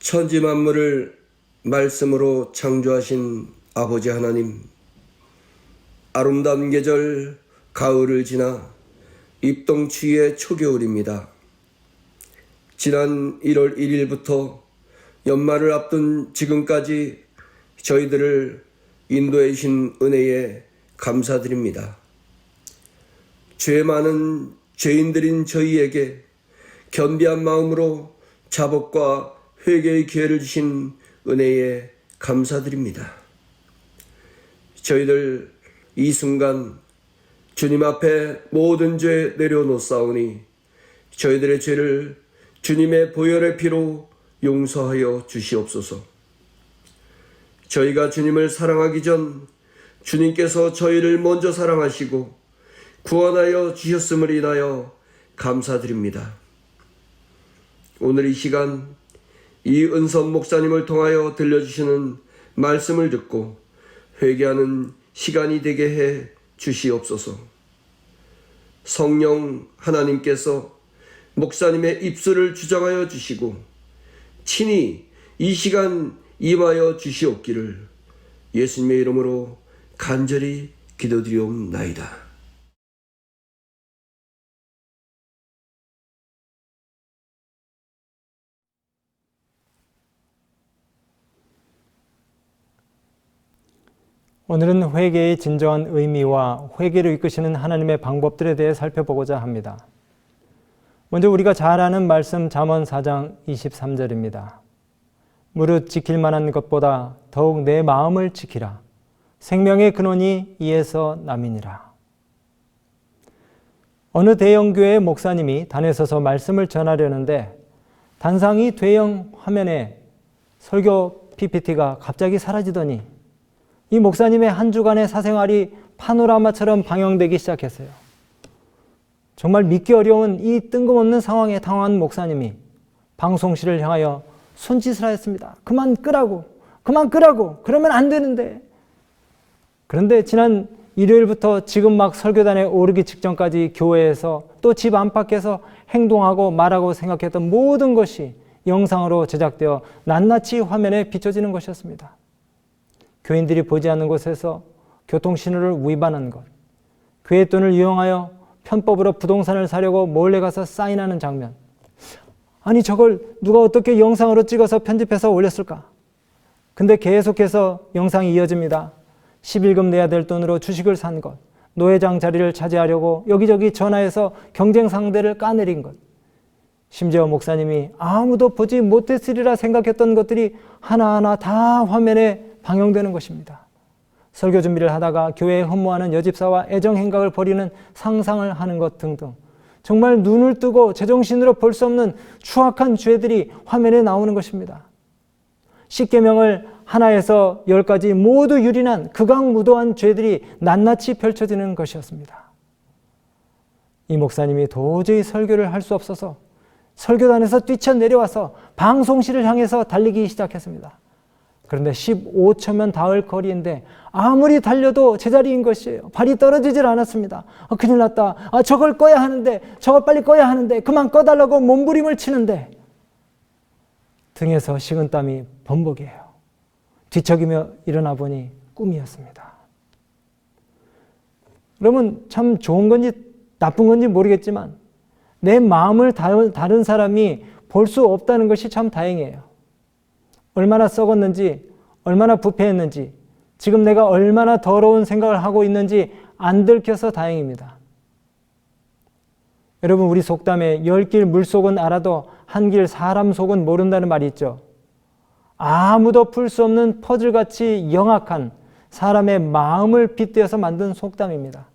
천지 만물을 말씀으로 창조하신 아버지 하나님, 아름다운 계절 가을을 지나 입동추위의 초겨울입니다. 지난 1월 1일부터 연말을 앞둔 지금까지 저희들을 인도해 주신 은혜에 감사드립니다. 죄 많은 죄인들인 저희에게 겸비한 마음으로 자복과 회개의 기회를 주신 은혜에 감사드립니다. 저희들 이 순간 주님 앞에 모든 죄 내려놓사오니 저희들의 죄를 주님의 보혈의 피로 용서하여 주시옵소서. 저희가 주님을 사랑하기 전 주님께서 저희를 먼저 사랑하시고 구원하여 주셨음을 인하여 감사드립니다. 오늘 이 시간 이 은선 목사님을 통하여 들려주시는 말씀을 듣고 회개하는 시간이 되게 해 주시옵소서. 성령 하나님께서 목사님의 입술을 주장하여 주시고 친히 이 시간 임하여 주시옵기를 예수님의 이름으로 간절히 기도드리옵나이다. 오늘은 회개의 진정한 의미와 회개를 이끄시는 하나님의 방법들에 대해 살펴보고자 합니다. 먼저 우리가 잘 아는 말씀 잠언 4장 23절입니다. 무릇 지킬 만한 것보다 더욱 내 마음을 지키라. 생명의 근원이 이에서 남이니라. 어느 대형교회 목사님이 단에 서서 말씀을 전하려는데 단상이 대형 화면에 설교 PPT가 갑자기 사라지더니 이 목사님의 한 주간의 사생활이 파노라마처럼 방영되기 시작했어요. 정말 믿기 어려운 이 뜬금없는 상황에 당황한 목사님이 방송실을 향하여 손짓을 하였습니다. 그만 끄라고, 그러면 안 되는데. 그런데 지난 일요일부터 지금 막 설교단에 오르기 직전까지 교회에서 또 집 안팎에서 행동하고 말하고 생각했던 모든 것이 영상으로 제작되어 낱낱이 화면에 비춰지는 것이었습니다. 교인들이 보지 않는 곳에서 교통신호를 위반한 것, 교회 돈을 이용하여 편법으로 부동산을 사려고 몰래 가서 사인하는 장면. 아니 저걸 누가 어떻게 영상으로 찍어서 편집해서 올렸을까? 근데 계속해서 영상이 이어집니다. 11금 내야 될 돈으로 주식을 산 것, 노회장 자리를 차지하려고 여기저기 전화해서 경쟁 상대를 까내린 것, 심지어 목사님이 아무도 보지 못했으리라 생각했던 것들이 하나하나 다 화면에 방영되는 것입니다. 설교 준비를 하다가 교회에 흠모하는 여집사와 애정행각을 벌이는 상상을 하는 것 등등 정말 눈을 뜨고 제정신으로 볼 수 없는 추악한 죄들이 화면에 나오는 것입니다. 십계명을 하나에서 10가지 모두 유린한 극악무도한 죄들이 낱낱이 펼쳐지는 것이었습니다. 이 목사님이 도저히 설교를 할 수 없어서 설교단에서 뛰쳐내려와서 방송실을 향해서 달리기 시작했습니다. 그런데 15초면 닿을 거리인데 아무리 달려도 제자리인 것이에요. 발이 떨어지질 않았습니다. 큰일 났다. 저걸 꺼야 하는데, 저걸 빨리 꺼야 하는데, 그만 꺼달라고 몸부림을 치는데 등에서 식은땀이 범벅이에요. 뒤척이며 일어나 보니 꿈이었습니다. 여러분, 참 좋은 건지 나쁜 건지 모르겠지만 내 마음을 다른 사람이 볼 수 없다는 것이 참 다행이에요. 얼마나 썩었는지, 얼마나 부패했는지, 지금 내가 얼마나 더러운 생각을 하고 있는지 안 들켜서 다행입니다. 여러분, 우리 속담에 10길 물속은 알아도 한 길 사람 속은 모른다는 말이 있죠. 아무도 풀 수 없는 퍼즐같이 영악한 사람의 마음을 빗대어서 만든 속담입니다.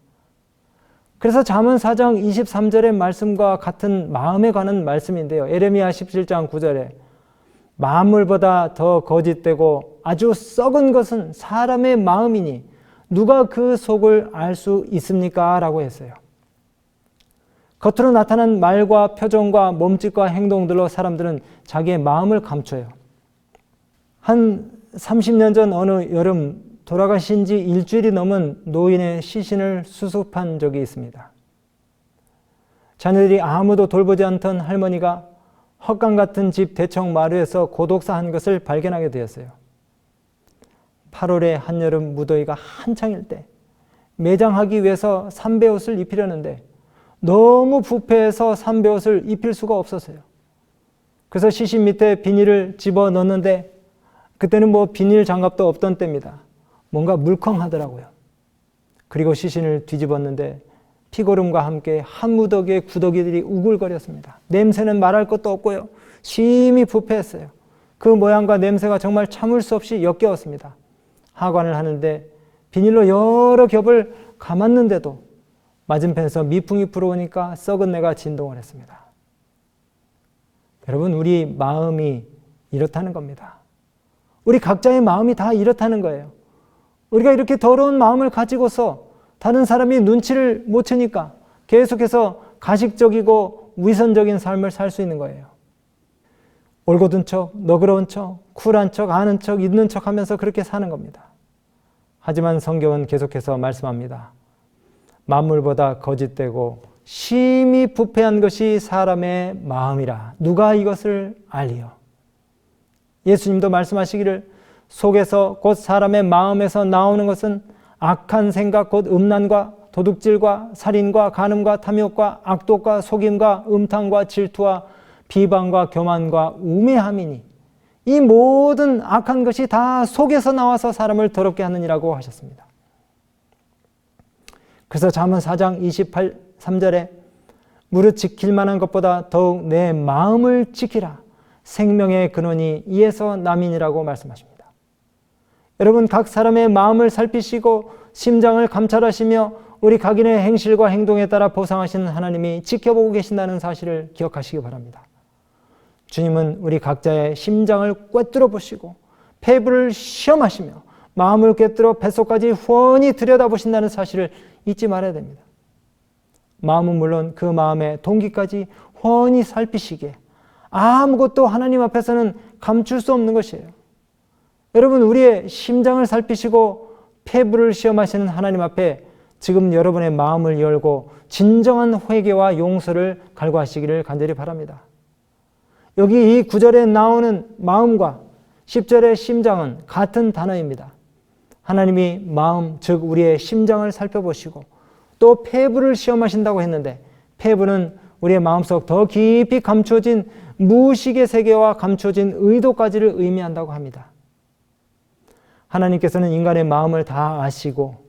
그래서 잠언 4장 23절의 말씀과 같은 마음에 관한 말씀인데요. 에레미야 17장 9절에 만물보다 더 거짓되고 아주 썩은 것은 사람의 마음이니 누가 그 속을 알 수 있습니까? 라고 했어요. 겉으로 나타난 말과 표정과 몸짓과 행동들로 사람들은 자기의 마음을 감춰요. 한 30년 전 어느 여름 돌아가신 지 일주일이 넘은 노인의 시신을 수습한 적이 있습니다. 자녀들이 아무도 돌보지 않던 할머니가 헛간 같은 집 대청 마루에서 고독사한 것을 발견하게 되었어요. 8월의 한여름 무더위가 한창일 때 매장하기 위해서 삼배옷을 입히려는데 너무 부패해서 삼배옷을 입힐 수가 없었어요. 그래서 시신 밑에 비닐을 집어넣는데 그때는 비닐 장갑도 없던 때입니다. 뭔가 물컹하더라고요. 그리고 시신을 뒤집었는데 피고름과 함께 한 무더기의 구더기들이 우글거렸습니다. 냄새는 말할 것도 없고요. 심히 부패했어요. 그 모양과 냄새가 정말 참을 수 없이 역겨웠습니다. 하관을 하는데 비닐로 여러 겹을 감았는데도 맞은편에서 미풍이 불어오니까 썩은 내가 진동을 했습니다. 여러분, 우리 마음이 이렇다는 겁니다. 우리 각자의 마음이 다 이렇다는 거예요. 우리가 이렇게 더러운 마음을 가지고서 다른 사람이 눈치를 못 채니까 계속해서 가식적이고 위선적인 삶을 살 수 있는 거예요. 올곧은 척, 너그러운 척, 쿨한 척, 아는 척, 있는 척 하면서 그렇게 사는 겁니다. 하지만 성경은 계속해서 말씀합니다. 만물보다 거짓되고 심히 부패한 것이 사람의 마음이라 누가 이것을 알리요. 예수님도 말씀하시기를 속에서 곧 사람의 마음에서 나오는 것은 악한 생각 곧 음란과 도둑질과 살인과 간음과 탐욕과 악독과 속임과 음탕과 질투와 비방과 교만과 우매함이니 이 모든 악한 것이 다 속에서 나와서 사람을 더럽게 하느니라고 하셨습니다. 그래서 잠언 4장 23절에 무릇 지킬 만한 것보다 더욱 내 마음을 지키라. 생명의 근원이 이에서 남이니라고 말씀하십니다. 여러분, 각 사람의 마음을 살피시고 심장을 감찰하시며 우리 각인의 행실과 행동에 따라 보상하시는 하나님이 지켜보고 계신다는 사실을 기억하시기 바랍니다. 주님은 우리 각자의 심장을 꿰뚫어 보시고 폐부를 시험하시며 마음을 꿰뚫어 뱃속까지 훤히 들여다보신다는 사실을 잊지 말아야 됩니다. 마음은 물론 그 마음의 동기까지 훤히 살피시기에 아무것도 하나님 앞에서는 감출 수 없는 것이에요. 여러분, 우리의 심장을 살피시고 폐부를 시험하시는 하나님 앞에 지금 여러분의 마음을 열고 진정한 회개와 용서를 갈구하시기를 간절히 바랍니다. 여기 이 9절에 나오는 마음과 10절의 심장은 같은 단어입니다. 하나님이 마음, 즉 우리의 심장을 살펴보시고 또 폐부를 시험하신다고 했는데 폐부는 우리의 마음속 더 깊이 감춰진 무의식의 세계와 감춰진 의도까지를 의미한다고 합니다. 하나님께서는 인간의 마음을 다 아시고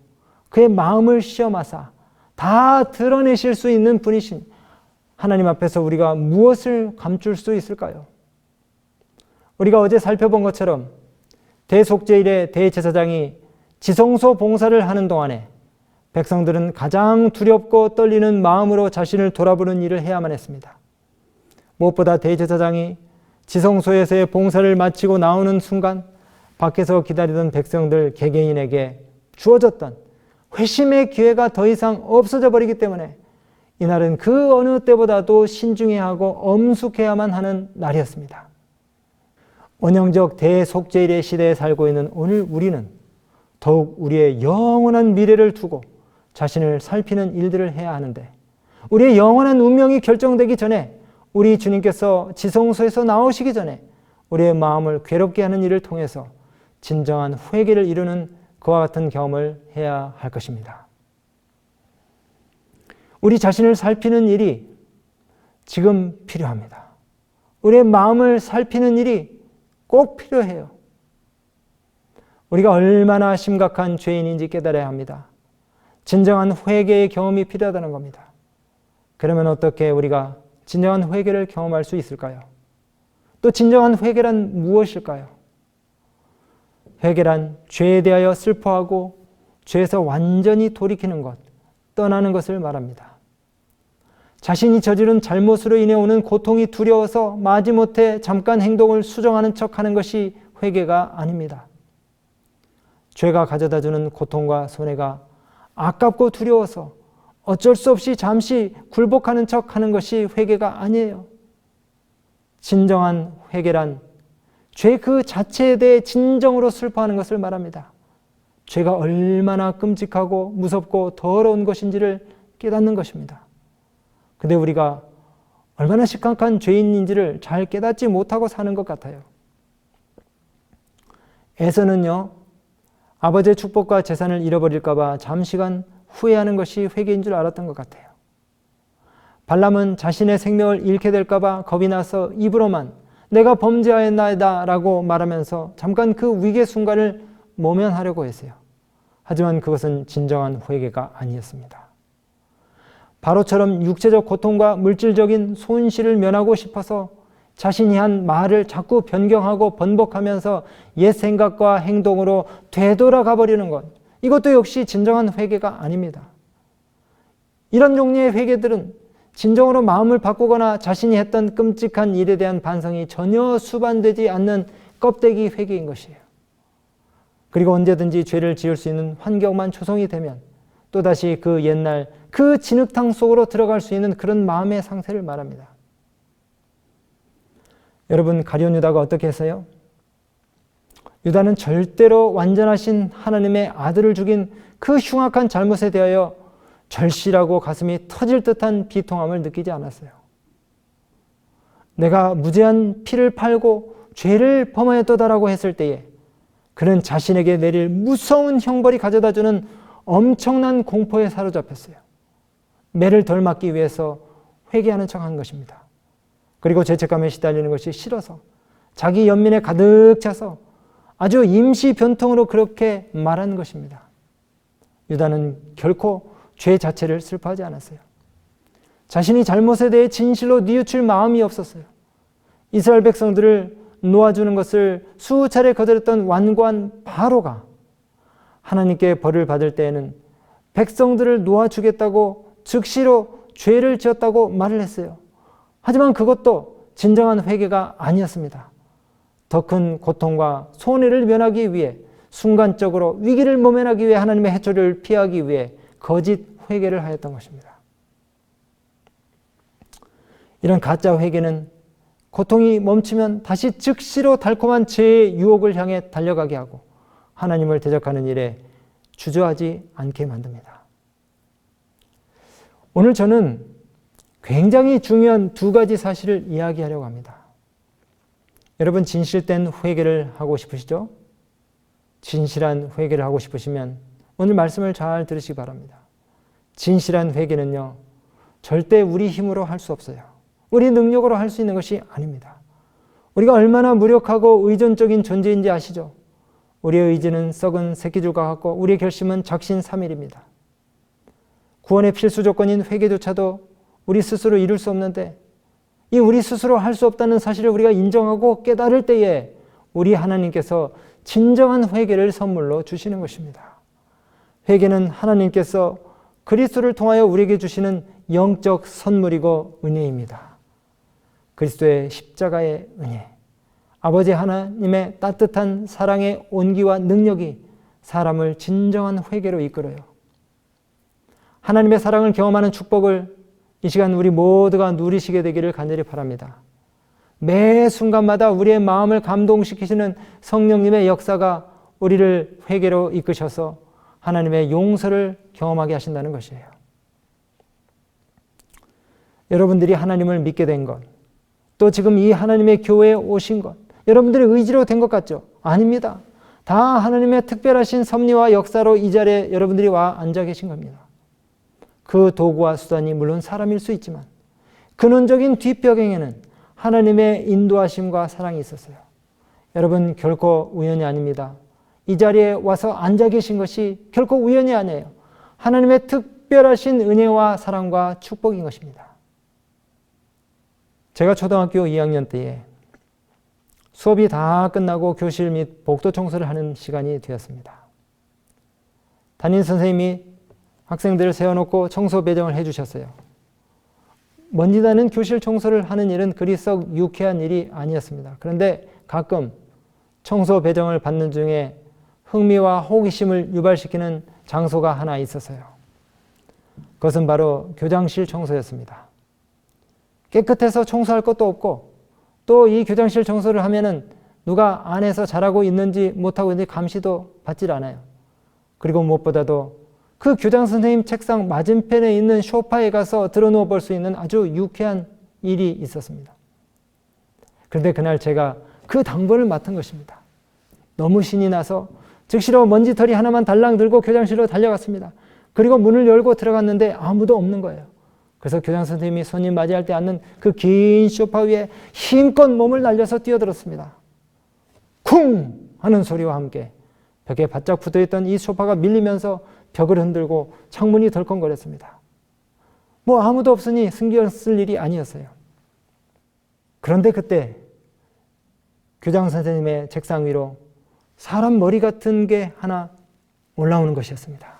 그의 마음을 시험하사 다 드러내실 수 있는 분이신 하나님 앞에서 우리가 무엇을 감출 수 있을까요? 우리가 어제 살펴본 것처럼 대속죄일에 대제사장이 지성소 봉사를 하는 동안에 백성들은 가장 두렵고 떨리는 마음으로 자신을 돌아보는 일을 해야만 했습니다. 무엇보다 대제사장이 지성소에서의 봉사를 마치고 나오는 순간 밖에서 기다리던 백성들 개개인에게 주어졌던 회심의 기회가 더 이상 없어져 버리기 때문에 이날은 그 어느 때보다도 신중해야 하고 엄숙해야만 하는 날이었습니다. 원형적 대속죄일의 시대에 살고 있는 오늘 우리는 더욱 우리의 영원한 미래를 두고 자신을 살피는 일들을 해야 하는데 우리의 영원한 운명이 결정되기 전에 우리 주님께서 지성소에서 나오시기 전에 우리의 마음을 괴롭게 하는 일을 통해서 진정한 회개를 이루는 그와 같은 경험을 해야 할 것입니다. 우리 자신을 살피는 일이 지금 필요합니다. 우리의 마음을 살피는 일이 꼭 필요해요. 우리가 얼마나 심각한 죄인인지 깨달아야 합니다. 진정한 회개의 경험이 필요하다는 겁니다. 그러면 어떻게 우리가 진정한 회개를 경험할 수 있을까요? 또 진정한 회개란 무엇일까요? 회개란 죄에 대하여 슬퍼하고 죄에서 완전히 돌이키는 것, 떠나는 것을 말합니다. 자신이 저지른 잘못으로 인해 오는 고통이 두려워서 마지못해 잠깐 행동을 수정하는 척하는 것이 회개가 아닙니다. 죄가 가져다주는 고통과 손해가 아깝고 두려워서 어쩔 수 없이 잠시 굴복하는 척하는 것이 회개가 아니에요. 진정한 회개란 죄 그 자체에 대해 진정으로 슬퍼하는 것을 말합니다. 죄가 얼마나 끔찍하고 무섭고 더러운 것인지를 깨닫는 것입니다. 근데 우리가 얼마나 심각한 죄인인지를 잘 깨닫지 못하고 사는 것 같아요. 에서는요, 아버지의 축복과 재산을 잃어버릴까 봐 잠시간 후회하는 것이 회개인 줄 알았던 것 같아요. 발람은 자신의 생명을 잃게 될까 봐 겁이 나서 입으로만 내가 범죄하였나이다 라고 말하면서 잠깐 그 위기의 순간을 모면하려고 했어요. 하지만 그것은 진정한 회개가 아니었습니다. 바로처럼 육체적 고통과 물질적인 손실을 면하고 싶어서 자신이 한 말을 자꾸 변경하고 번복하면서 옛 생각과 행동으로 되돌아가 버리는 것, 이것도 역시 진정한 회개가 아닙니다. 이런 종류의 회개들은 진정으로 마음을 바꾸거나 자신이 했던 끔찍한 일에 대한 반성이 전혀 수반되지 않는 껍데기 회개인 것이에요. 그리고 언제든지 죄를 지을 수 있는 환경만 조성이 되면 또다시 그 옛날 그 진흙탕 속으로 들어갈 수 있는 그런 마음의 상태를 말합니다. 여러분, 가룟 유다가 어떻게 했어요? 유다는 절대로 완전하신 하나님의 아들을 죽인 그 흉악한 잘못에 대하여 절실하고 가슴이 터질 듯한 비통함을 느끼지 않았어요. 내가 무죄한 피를 팔고 죄를 범하였도다라고 했을 때에 그는 자신에게 내릴 무서운 형벌이 가져다주는 엄청난 공포에 사로잡혔어요. 매를 덜 맞기 위해서 회개하는 척한 것입니다. 그리고 죄책감에 시달리는 것이 싫어서 자기 연민에 가득 차서 아주 임시 변통으로 그렇게 말한 것입니다. 유다는 결코 죄 자체를 슬퍼하지 않았어요. 자신이 잘못에 대해 진실로 뉘우칠 마음이 없었어요. 이스라엘 백성들을 놓아주는 것을 수차례 거절했던 완고한 바로가 하나님께 벌을 받을 때에는 백성들을 놓아주겠다고 즉시로 죄를 지었다고 말을 했어요. 하지만 그것도 진정한 회개가 아니었습니다. 더 큰 고통과 손해를 면하기 위해 순간적으로 위기를 모면하기 위해 하나님의 해초를 피하기 위해 거짓 회개를 하였던 것입니다. 이런 가짜 회개는 고통이 멈추면 다시 즉시로 달콤한 죄의 유혹을 향해 달려가게 하고 하나님을 대적하는 일에 주저하지 않게 만듭니다. 오늘 저는 굉장히 중요한 두 가지 사실을 이야기하려고 합니다. 여러분, 진실된 회개를 하고 싶으시죠? 진실한 회개를 하고 싶으시면 오늘 말씀을 잘 들으시기 바랍니다. 진실한 회개는요, 절대 우리 힘으로 할 수 없어요. 우리 능력으로 할 수 있는 것이 아닙니다. 우리가 얼마나 무력하고 의존적인 존재인지 아시죠? 우리의 의지는 썩은 새끼줄과 같고 우리의 결심은 작심삼일입니다. 구원의 필수 조건인 회개조차도 우리 스스로 이룰 수 없는데 이 우리 스스로 할 수 없다는 사실을 우리가 인정하고 깨달을 때에 우리 하나님께서 진정한 회개를 선물로 주시는 것입니다. 회개는 하나님께서 그리스도를 통하여 우리에게 주시는 영적 선물이고 은혜입니다. 그리스도의 십자가의 은혜, 아버지 하나님의 따뜻한 사랑의 온기와 능력이 사람을 진정한 회개로 이끌어요. 하나님의 사랑을 경험하는 축복을 이 시간 우리 모두가 누리시게 되기를 간절히 바랍니다. 매 순간마다 우리의 마음을 감동시키시는 성령님의 역사가 우리를 회개로 이끄셔서 하나님의 용서를 경험하게 하신다는 것이에요. 여러분들이 하나님을 믿게 된 것, 또 지금 이 하나님의 교회에 오신 것, 여러분들의 의지로 된 것 같죠? 아닙니다. 다 하나님의 특별하신 섭리와 역사로 이 자리에 여러분들이 와 앉아 계신 겁니다. 그 도구와 수단이 물론 사람일 수 있지만 근원적인 뒷배경에는 하나님의 인도하심과 사랑이 있었어요. 여러분, 결코 우연이 아닙니다. 이 자리에 와서 앉아 계신 것이 결코 우연이 아니에요. 하나님의 특별하신 은혜와 사랑과 축복인 것입니다. 제가 초등학교 2학년 때에 수업이 다 끝나고 교실 및 복도 청소를 하는 시간이 되었습니다. 담임 선생님이 학생들을 세워놓고 청소 배정을 해주셨어요. 먼지 나는 교실 청소를 하는 일은 그리 썩 유쾌한 일이 아니었습니다. 그런데 가끔 청소 배정을 받는 중에 흥미와 호기심을 유발시키는 장소가 하나 있었어요. 그것은 바로 교장실 청소였습니다. 깨끗해서 청소할 것도 없고 또 이 교장실 청소를 하면은 누가 안에서 잘하고 있는지 못하고 있는지 감시도 받질 않아요. 그리고 무엇보다도 그 교장 선생님 책상 맞은편에 있는 소파에 가서 드러누워 볼 수 있는 아주 유쾌한 일이 있었습니다. 그런데 그날 제가 그 당번을 맡은 것입니다. 너무 신이 나서 즉시로 먼지털이 하나만 달랑 들고 교장실로 달려갔습니다. 그리고 문을 열고 들어갔는데 아무도 없는 거예요. 그래서 교장 선생님이 손님 맞이할 때 앉는 그 긴 소파 위에 힘껏 몸을 날려서 뛰어들었습니다. 쿵 하는 소리와 함께 벽에 바짝 붙어있던 이 소파가 밀리면서 벽을 흔들고 창문이 덜컹거렸습니다. 뭐 아무도 없으니 신경 쓸 일이 아니었어요. 그런데 그때 교장 선생님의 책상 위로 사람 머리 같은 게 하나 올라오는 것이었습니다.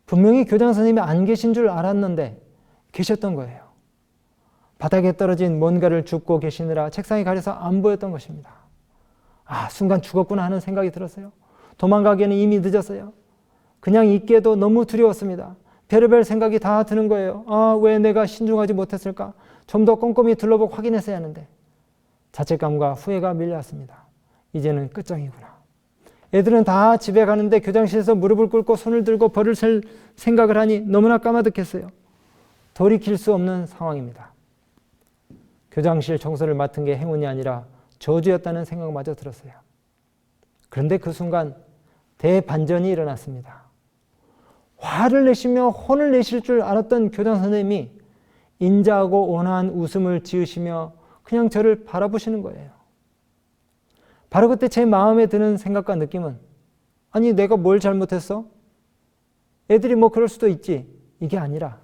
분명히 교장 선생님이 안 계신 줄 알았는데 계셨던 거예요. 바닥에 떨어진 뭔가를 줍고 계시느라 책상에 가려서 안 보였던 것입니다. 아, 순간 죽었구나 하는 생각이 들었어요. 도망가기에는 이미 늦었어요. 그냥 있기에도 너무 두려웠습니다. 별의별 생각이 다 드는 거예요. 아, 왜 내가 신중하지 못했을까? 좀 더 꼼꼼히 둘러보고 확인했어야 하는데. 자책감과 후회가 밀려왔습니다. 이제는 끝장이구나. 애들은 다 집에 가는데 교장실에서 무릎을 꿇고 손을 들고 벌을 셀 생각을 하니 너무나 까마득했어요. 돌이킬 수 없는 상황입니다. 교장실 청소를 맡은 게 행운이 아니라 저주였다는 생각마저 들었어요. 그런데 그 순간 대반전이 일어났습니다. 화를 내시며 혼을 내실 줄 알았던 교장 선생님이 인자하고 온화한 웃음을 지으시며 그냥 저를 바라보시는 거예요. 바로 그때 제 마음에 드는 생각과 느낌은, 아니 내가 뭘 잘못했어? 애들이 뭐 그럴 수도 있지. 이게 아니라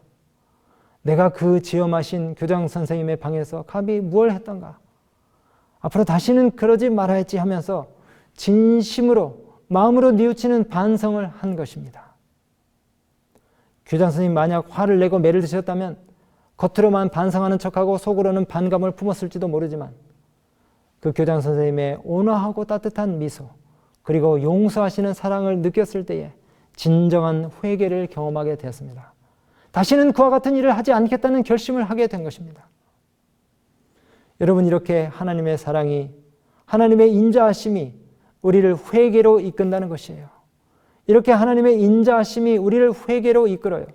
내가 그 지엄하신 교장 선생님의 방에서 감히 뭘 했던가? 앞으로 다시는 그러지 말아야지 하면서 진심으로 마음으로 뉘우치는 반성을 한 것입니다. 교장 선생님 만약 화를 내고 매를 드셨다면 겉으로만 반성하는 척하고 속으로는 반감을 품었을지도 모르지만 그 교장 선생님의 온화하고 따뜻한 미소 그리고 용서하시는 사랑을 느꼈을 때에 진정한 회개를 경험하게 되었습니다. 다시는 그와 같은 일을 하지 않겠다는 결심을 하게 된 것입니다. 여러분, 이렇게 하나님의 사랑이, 하나님의 인자하심이 우리를 회개로 이끈다는 것이에요. 이렇게 하나님의 인자하심이 우리를 회개로 이끌어요.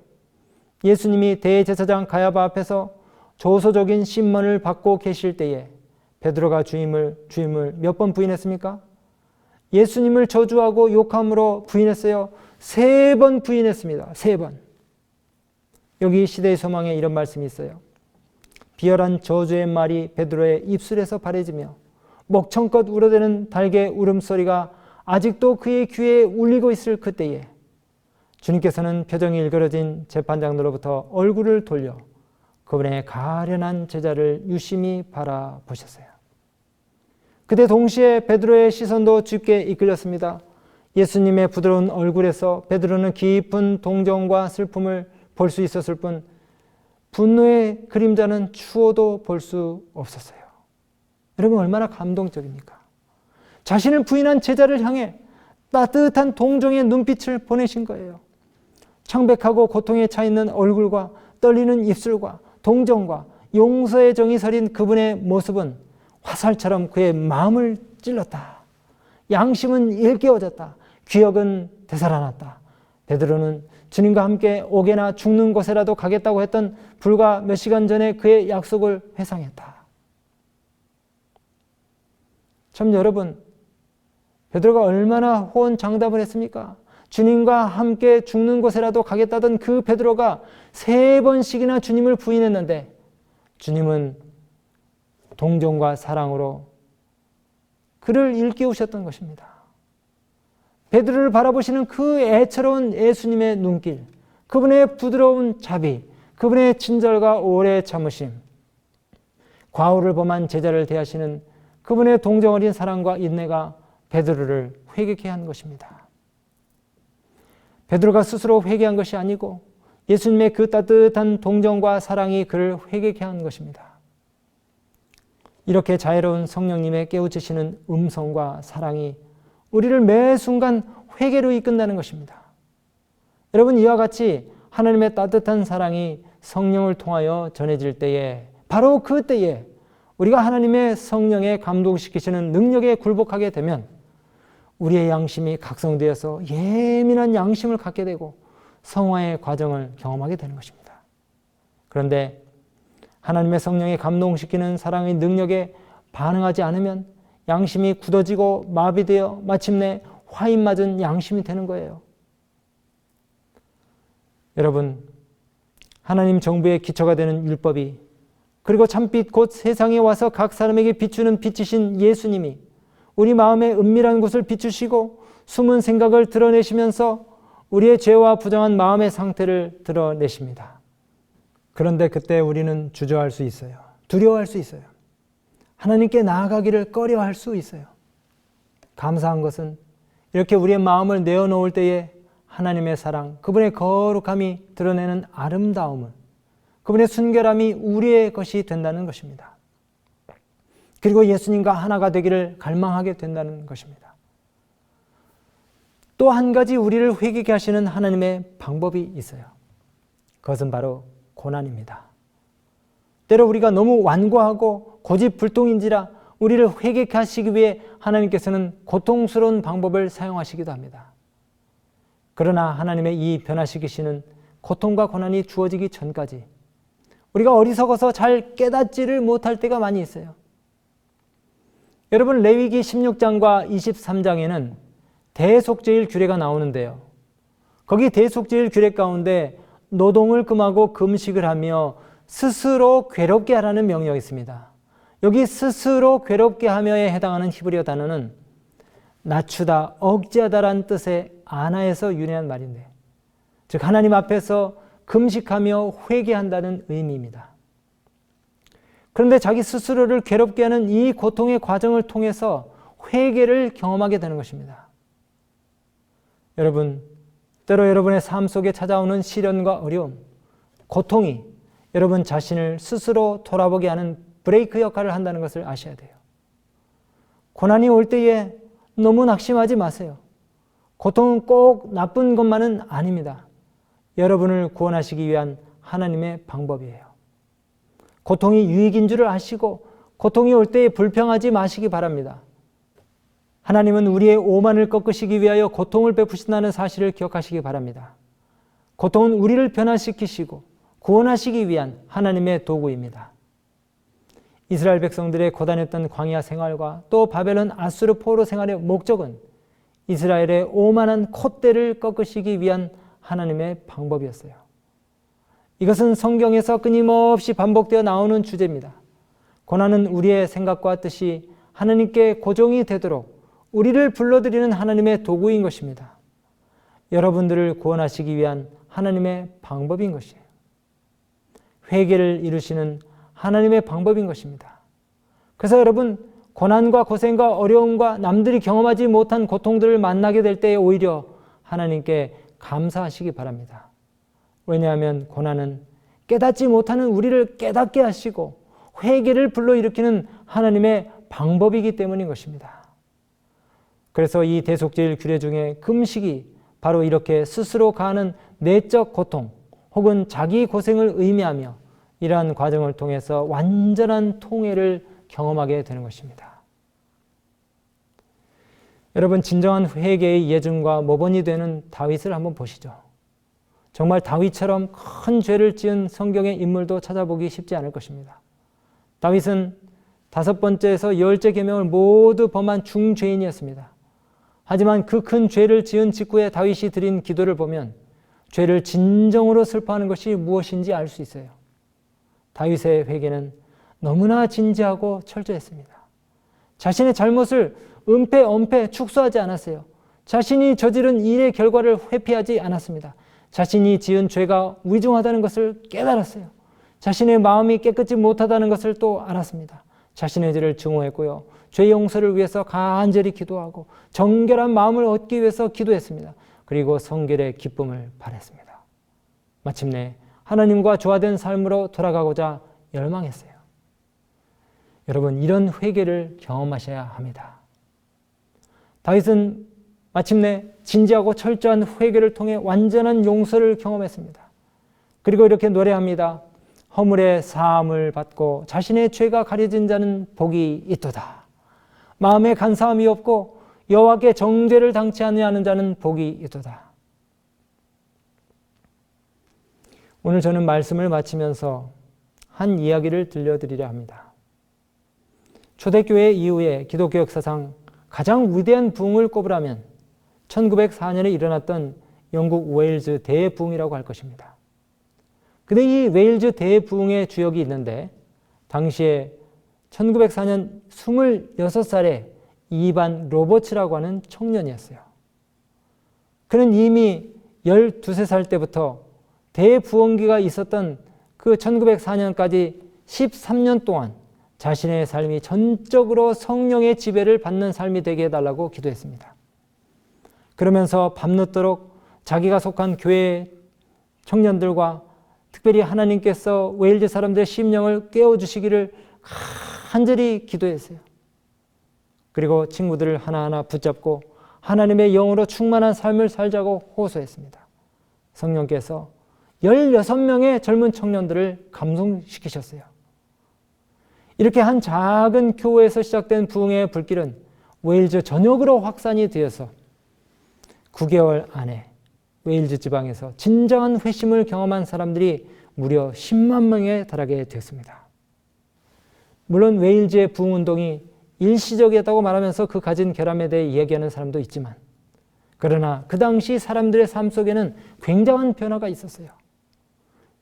예수님이 대제사장 가야바 앞에서 조소적인 신문을 받고 계실 때에 베드로가 주임을 몇 번 부인했습니까? 예수님을 저주하고 욕함으로 부인했어요. 3번 부인했습니다. 3번. 여기 시대의 소망에 이런 말씀이 있어요. 비열한 저주의 말이 베드로의 입술에서 바래지며 목청껏 울어대는 닭의 울음소리가 아직도 그의 귀에 울리고 있을 그때에 주님께서는 표정이 일그러진 재판장으로부터 얼굴을 돌려 그분의 가련한 제자를 유심히 바라보셨어요. 그때 동시에 베드로의 시선도 주께 이끌렸습니다. 예수님의 부드러운 얼굴에서 베드로는 깊은 동정과 슬픔을 볼 수 있었을 뿐 분노의 그림자는 추워도 볼 수 없었어요. 여러분, 얼마나 감동적입니까? 자신을 부인한 제자를 향해 따뜻한 동정의 눈빛을 보내신 거예요. 창백하고 고통에 차 있는 얼굴과 떨리는 입술과 동정과 용서의 정이 서린 그분의 모습은 화살처럼 그의 마음을 찔렀다. 양심은 일깨워졌다. 기억은 되살아났다. 베드로는 주님과 함께 옥에나 죽는 곳에라도 가겠다고 했던 불과 몇 시간 전에 그의 약속을 회상했다. 참 여러분, 베드로가 얼마나 호언장담을 했습니까? 주님과 함께 죽는 곳에라도 가겠다던 그 베드로가 3번씩이나 주님을 부인했는데 주님은 동정과 사랑으로 그를 일깨우셨던 것입니다. 베드로를 바라보시는 그 애처로운 예수님의 눈길, 그분의 부드러운 자비, 그분의 친절과 오래 참으심, 과오를 범한 제자를 대하시는 그분의 동정 어린 사랑과 인내가 베드로를 회개케 한 것입니다. 베드로가 스스로 회개한 것이 아니고 예수님의 그 따뜻한 동정과 사랑이 그를 회개케 한 것입니다. 이렇게 자애로운 성령님의 깨우치시는 음성과 사랑이 우리를 매 순간 회개로 이끈다는 것입니다. 여러분, 이와 같이 하나님의 따뜻한 사랑이 성령을 통하여 전해질 때에 바로 그때에 우리가 하나님의 성령에 감동시키시는 능력에 굴복하게 되면 우리의 양심이 각성되어서 예민한 양심을 갖게 되고 성화의 과정을 경험하게 되는 것입니다. 그런데 하나님의 성령에 감동시키는 사랑의 능력에 반응하지 않으면 양심이 굳어지고 마비되어 마침내 화인 맞은 양심이 되는 거예요. 여러분, 하나님 정부의 기초가 되는 율법이, 그리고 참빛 곧 세상에 와서 각 사람에게 비추는 빛이신 예수님이 우리 마음의 은밀한 곳을 비추시고 숨은 생각을 드러내시면서 우리의 죄와 부정한 마음의 상태를 드러내십니다. 그런데 그때 우리는 주저할 수 있어요. 두려워할 수 있어요. 하나님께 나아가기를 꺼려할 수 있어요. 감사한 것은 이렇게 우리의 마음을 내어놓을 때에 하나님의 사랑, 그분의 거룩함이 드러내는 아름다움을, 그분의 순결함이 우리의 것이 된다는 것입니다. 그리고 예수님과 하나가 되기를 갈망하게 된다는 것입니다. 또 한 가지 우리를 회개케 하시는 하나님의 방법이 있어요. 그것은 바로 고난입니다. 때로 우리가 너무 완고하고 고집불통인지라 우리를 회개케 하시기 위해 하나님께서는 고통스러운 방법을 사용하시기도 합니다. 그러나 하나님의 이 변화시키시는 고통과 고난이 주어지기 전까지 우리가 어리석어서 잘 깨닫지를 못할 때가 많이 있어요. 여러분, 레위기 16장과 23장에는 대속죄일 규례가 나오는데요. 거기 대속죄일 규례 가운데 노동을 금하고 금식을 하며 스스로 괴롭게 하라는 명령이 있습니다. 여기 스스로 괴롭게 하며에 해당하는 히브리어 단어는 낮추다, 억제하다라는 뜻의 아나에서 유래한 말인데, 즉 하나님 앞에서 금식하며 회개한다는 의미입니다. 그런데 자기 스스로를 괴롭게 하는 이 고통의 과정을 통해서 회개를 경험하게 되는 것입니다. 여러분, 때로 여러분의 삶 속에 찾아오는 시련과 어려움, 고통이 여러분 자신을 스스로 돌아보게 하는 브레이크 역할을 한다는 것을 아셔야 돼요. 고난이 올 때에 너무 낙심하지 마세요. 고통은 꼭 나쁜 것만은 아닙니다. 여러분을 구원하시기 위한 하나님의 방법이에요. 고통이 유익인 줄을 아시고 고통이 올 때에 불평하지 마시기 바랍니다. 하나님은 우리의 오만을 꺾으시기 위하여 고통을 베푸신다는 사실을 기억하시기 바랍니다. 고통은 우리를 변화시키시고 구원하시기 위한 하나님의 도구입니다. 이스라엘 백성들의 고단했던 광야 생활과 또 바벨론 아수르 포로 생활의 목적은 이스라엘의 오만한 콧대를 꺾으시기 위한 하나님의 방법이었어요. 이것은 성경에서 끊임없이 반복되어 나오는 주제입니다. 고난은 우리의 생각과 뜻이 하나님께 고정이 되도록 우리를 불러들이는 하나님의 도구인 것입니다. 여러분들을 구원하시기 위한 하나님의 방법인 것이에요. 회개를 이루시는 하나님의 방법인 것입니다. 그래서 여러분, 고난과 고생과 어려움과 남들이 경험하지 못한 고통들을 만나게 될 때에 오히려 하나님께 감사하시기 바랍니다. 왜냐하면 고난은 깨닫지 못하는 우리를 깨닫게 하시고 회개를 불러일으키는 하나님의 방법이기 때문인 것입니다. 그래서 이 대속죄일 규례 중에 금식이 바로 이렇게 스스로 가하는 내적 고통 혹은 자기 고생을 의미하며 이러한 과정을 통해서 완전한 통회를 경험하게 되는 것입니다. 여러분, 진정한 회개의 예증과 모본이 되는 다윗을 한번 보시죠. 정말 다윗처럼 큰 죄를 지은 성경의 인물도 찾아보기 쉽지 않을 것입니다. 다윗은 5번째에서 10째 계명을 모두 범한 중죄인이었습니다. 하지만 그 큰 죄를 지은 직후에 다윗이 드린 기도를 보면 죄를 진정으로 슬퍼하는 것이 무엇인지 알 수 있어요. 다윗의 회개는 너무나 진지하고 철저했습니다. 자신의 잘못을 은폐, 엄폐, 축소하지 않았어요. 자신이 저지른 일의 결과를 회피하지 않았습니다. 자신이 지은 죄가 위중하다는 것을 깨달았어요. 자신의 마음이 깨끗지 못하다는 것을 또 알았습니다. 자신의 죄를 증오했고요. 죄 용서를 위해서 간절히 기도하고 정결한 마음을 얻기 위해서 기도했습니다. 그리고 성결의 기쁨을 바랬습니다. 마침내 하나님과 조화된 삶으로 돌아가고자 열망했어요. 여러분, 이런 회개를 경험하셔야 합니다. 다윗은 마침내 진지하고 철저한 회개를 통해 완전한 용서를 경험했습니다. 그리고 이렇게 노래합니다. 허물의 사함을 받고 자신의 죄가 가려진 자는 복이 있도다. 마음에 간사함이 없고 여호와께 정죄를 당치 아니하는 자는 복이 있도다. 오늘 저는 말씀을 마치면서 한 이야기를 들려드리려 합니다. 초대교회 이후에 기독교 역사상 가장 위대한 부흥을 꼽으라면 1904년에 일어났던 영국 웨일즈 대부흥이라고 할 것입니다. 근데 이 웨일즈 대부흥의 주역이 있는데 당시에 1904년 26살에 이반 로버츠라고 하는 청년이었어요. 그는 이미 12살 때부터 대부흥기가 있었던 그 1904년까지 13년 동안 자신의 삶이 전적으로 성령의 지배를 받는 삶이 되게 해달라고 기도했습니다. 그러면서 밤늦도록 자기가 속한 교회 청년들과 특별히 하나님께서 웨일즈 사람들의 심령을 깨워주시기를 간절히 기도했어요. 그리고 친구들을 하나하나 붙잡고 하나님의 영으로 충만한 삶을 살자고 호소했습니다. 성령께서 16명의 젊은 청년들을 감동시키셨어요. 이렇게 한 작은 교회에서 시작된 부흥의 불길은 웨일즈 전역으로 확산이 되어서 9개월 안에 웨일즈 지방에서 진정한 회심을 경험한 사람들이 무려 10만 명에 달하게 되었습니다. 물론 웨일즈의 부흥운동이 일시적이었다고 말하면서 그 가진 결함에 대해 이야기하는 사람도 있지만, 그러나 그 당시 사람들의 삶 속에는 굉장한 변화가 있었어요.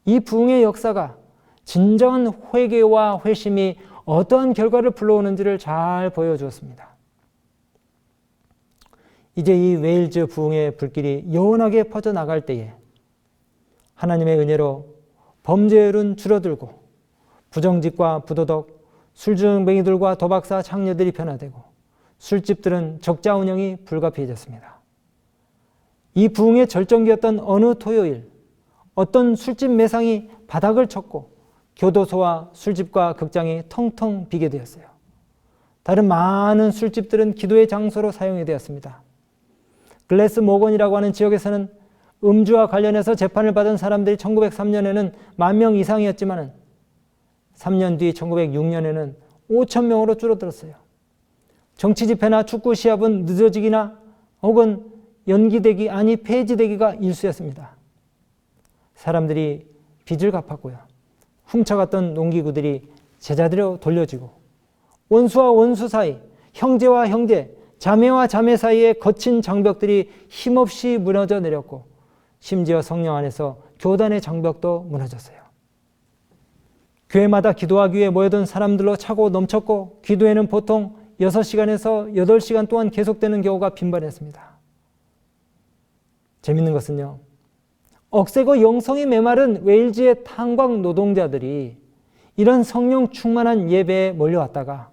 이 부흥의 역사가 진정한 회개와 회심이 어떠한 결과를 불러오는지를 잘 보여주었습니다. 이제 이 웨일즈 부흥의 불길이 영원하게 퍼져나갈 때에 하나님의 은혜로 범죄율은 줄어들고 부정직과 부도덕, 술주정뱅이들과 도박사 창녀들이 변화되고 술집들은 적자 운영이 불가피해졌습니다. 이 부흥의 절정기였던 어느 토요일, 어떤 술집 매상이 바닥을 쳤고 교도소와 술집과 극장이 텅텅 비게 되었어요. 다른 많은 술집들은 기도의 장소로 사용이 되었습니다. 글래스 모건이라고 하는 지역에서는 음주와 관련해서 재판을 받은 사람들이 1903년에는 10,000명 이상이었지만 3년 뒤 1906년에는 5,000명으로 줄어들었어요. 정치 집회나 축구 시합은 늦어지기나 혹은 연기되기 아니 폐지되기가 일쑤였습니다. 사람들이 빚을 갚았고요. 훔쳐갔던 농기구들이 제자리로 돌려지고 원수와 원수 사이, 형제와 형제, 자매와 자매 사이의 거친 장벽들이 힘없이 무너져 내렸고 심지어 성령 안에서 교단의 장벽도 무너졌어요. 교회마다 기도하기 위해 모여든 사람들로 차고 넘쳤고 기도회는 보통 6시간에서 8시간 동안 계속되는 경우가 빈번했습니다. 재밌는 것은요, 억세고 영성이 메마른 웨일즈의 탄광 노동자들이 이런 성령 충만한 예배에 몰려왔다가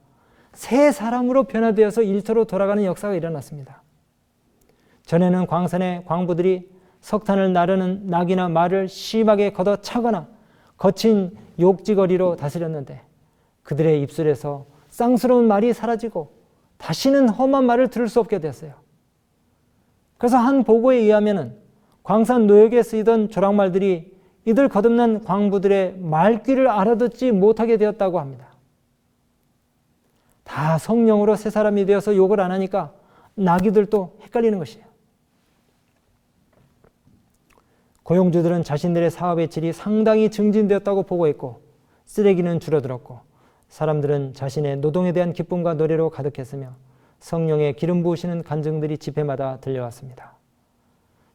새 사람으로 변화되어서 일터로 돌아가는 역사가 일어났습니다. 전에는 광산의 광부들이 석탄을 나르는 낙이나 말을 심하게 걷어차거나 거친 욕지거리로 다스렸는데 그들의 입술에서 쌍스러운 말이 사라지고 다시는 험한 말을 들을 수 없게 됐어요. 그래서 한 보고에 의하면 광산 노역에 쓰이던 조랑말들이 이들 거듭난 광부들의 말귀를 알아듣지 못하게 되었다고 합니다. 다 성령으로 새 사람이 되어서 욕을 안 하니까 나귀들도 헷갈리는 것이에요. 고용주들은 자신들의 사업의 질이 상당히 증진되었다고 보고했고 쓰레기는 줄어들었고 사람들은 자신의 노동에 대한 기쁨과 노래로 가득했으며 성령의 기름 부으시는 간증들이 집회마다 들려왔습니다.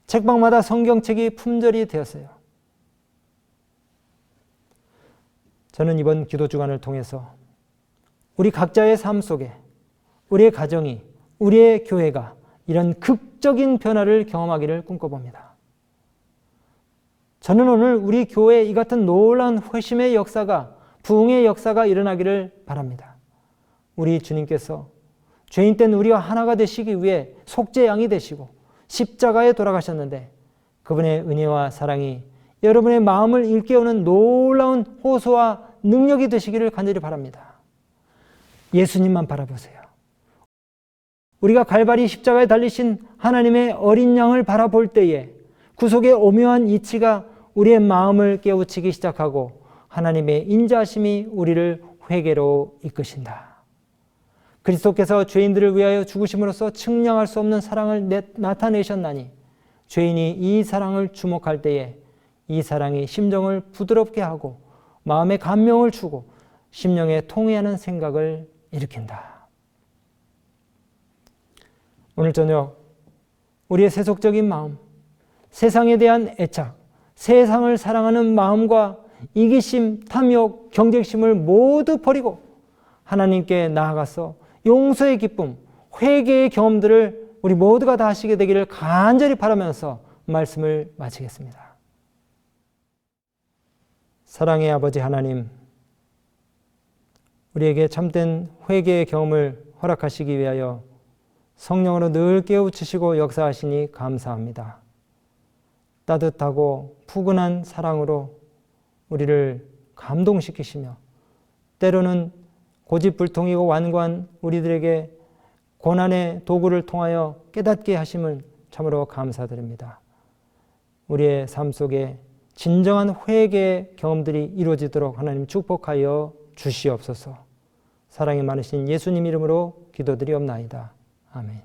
책방마다 성경책이 품절이 되었어요. 저는 이번 기도 주간을 통해서 우리 각자의 삶 속에 우리의 가정이, 우리의 교회가 이런 극적인 변화를 경험하기를 꿈꿔봅니다. 저는 오늘 우리 교회에 이 같은 놀라운 회심의 역사가, 부흥의 역사가 일어나기를 바랍니다. 우리 주님께서 죄인된 우리와 하나가 되시기 위해 속죄양이 되시고 십자가에 돌아가셨는데 그분의 은혜와 사랑이 여러분의 마음을 일깨우는 놀라운 호소와 능력이 되시기를 간절히 바랍니다. 예수님만 바라보세요. 우리가 갈바리 십자가에 달리신 하나님의 어린 양을 바라볼 때에 구속의 오묘한 이치가 우리의 마음을 깨우치기 시작하고 하나님의 인자하심이 우리를 회개로 이끄신다. 그리스도께서 죄인들을 위하여 죽으심으로써 측량할 수 없는 사랑을 나타내셨나니 죄인이 이 사랑을 주목할 때에 이 사랑이 심정을 부드럽게 하고 마음에 감명을 주고 심령에 통해하는 생각을 일으킨다. 오늘 저녁 우리의 세속적인 마음, 세상에 대한 애착, 세상을 사랑하는 마음과 이기심, 탐욕, 경쟁심을 모두 버리고 하나님께 나아가서 용서의 기쁨, 회개의 경험들을 우리 모두가 다 하시게 되기를 간절히 바라면서 말씀을 마치겠습니다. 사랑의 아버지 하나님, 우리에게 참된 회개의 경험을 허락하시기 위하여 성령으로 늘 깨우치시고 역사하시니 감사합니다. 따뜻하고 푸근한 사랑으로 우리를 감동시키시며 때로는 고집불통이고 완고한 우리들에게 고난의 도구를 통하여 깨닫게 하심을 참으로 감사드립니다. 우리의 삶 속에 진정한 회개의 경험들이 이루어지도록 하나님 축복하여 주시옵소서. 사랑이 많으신 예수님 이름으로 기도드리옵나이다. 아멘.